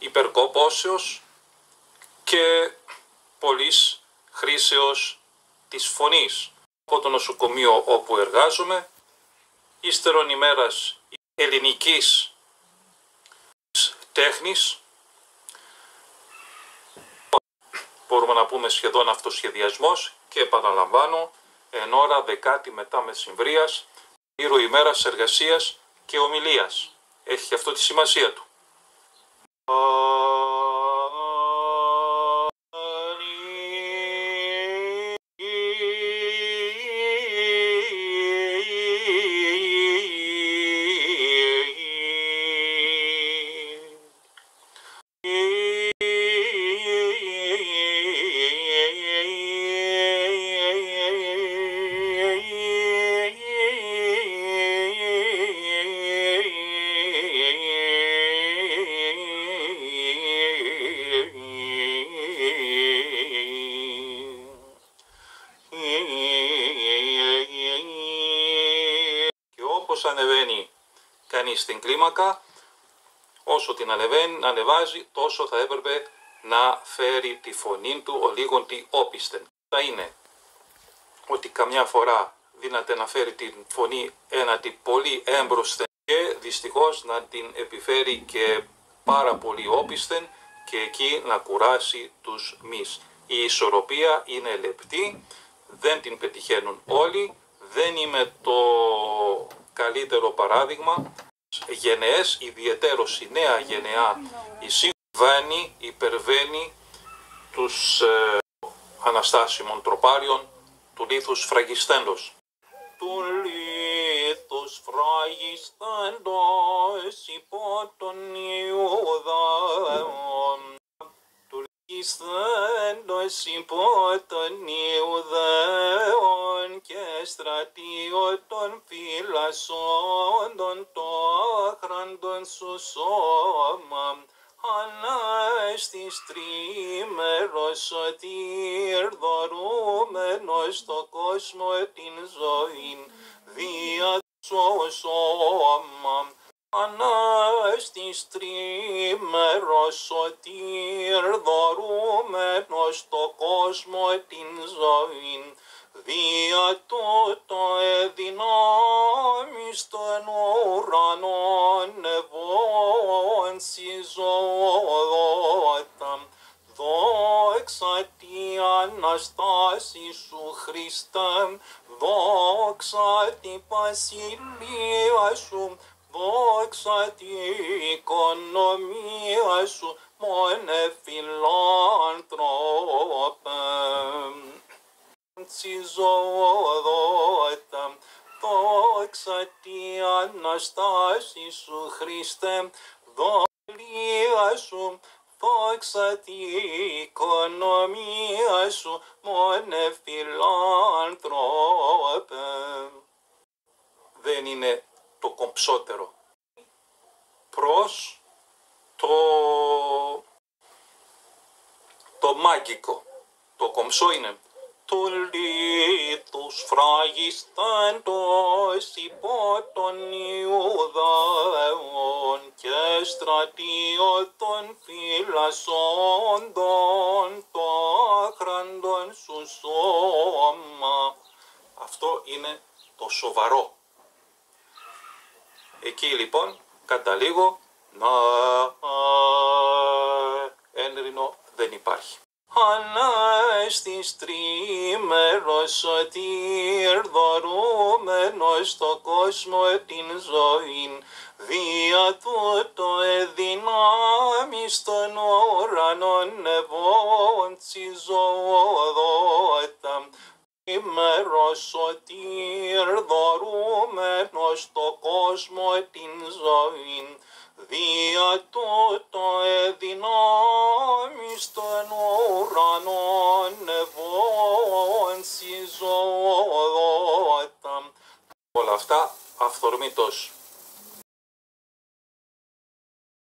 υπερκοπώσεως και πολλής χρήσεως της φωνής. Από το νοσοκομείο όπου εργάζομαι, ύστερον ημέρας ελληνικής τέχνης, μπορούμε να πούμε σχεδόν αυτοσχεδιασμός, και επαναλαμβάνω, εν ώρα 10η μετά μεσημβρίας, γύρω ημέρας εργασίας και ομιλίας. Έχει αυτό τη σημασία του. Και όπως ανεβαίνει κανείς στην κλίμακα, όσο την ανεβάζει, τόσο θα έπρεπε να φέρει τη φωνή του ο λίγον τη όπισθεν. Θα είναι ότι καμιά φορά δύναται να φέρει την φωνή έναντι πολύ έμπροσθεν και δυστυχώς να την επιφέρει και πάρα πολύ όπισθεν και εκεί να κουράσει τους μυς. Η ισορροπία είναι λεπτή, δεν την πετυχαίνουν όλοι, δεν είμαι το καλύτερο παράδειγμα. Γενναίες, ιδιαιτέρως η νέα γενεά, η σύγχρονη υπερβαίνει τους αναστάσιμων τροπάριων του λίθους φραγιστέντος. Του λίθους φραγιστέντος υπό των Ιουδαίων, του φραγιστέντος υπό των Ιουδαίων και στρατιώτων φυλασσόντων το άχραντον σου σώμα. Ανάστης τρίμερος σωτήρ δωρούμενος στο κόσμο την ζωήν δια σου σώμα. Ανάστης τρίμερος σωτήρ δωρούμενος στο κόσμο την ζωήν δια τούτο εδυνάμεις των ουρανών ευών συζώτα. Δόξα τη Αναστάση σου Χριστέ, δόξα τη βασιλεία σου, δόξα τη οικονομία σου, μόνε φιλάνθρωπε. Συζώτα, δόξα τη Αναστάση σου Χριστέ, δόξα σου, δόξα τη οικονομία σου, μόνε φιλάνθρωπε. Δεν είναι το κομψότερο προς το μάγικο. Το κομψό είναι του λίθους φραγιστέντος υπό των Ιουδαίων και στρατιώτων φυλασσόντων το άχραντον σου σώμα. Αυτό είναι το σοβαρό. Εκεί λοιπόν καταλήγω να ένρινο δεν υπάρχει. Ανάστης τρίμερος σωτήρ δωρούμενος στο κόσμο την ζωήν δια τούτο εδυνάμεις των ουρανών ευών συζώδοτα. Τρίμερος σωτήρ δωρούμενος στο κόσμο την ζωήν δια τούτο εδυνάμεις των ουρανών ευών συζώδοτα. Όλα αυτά αυθορμήτως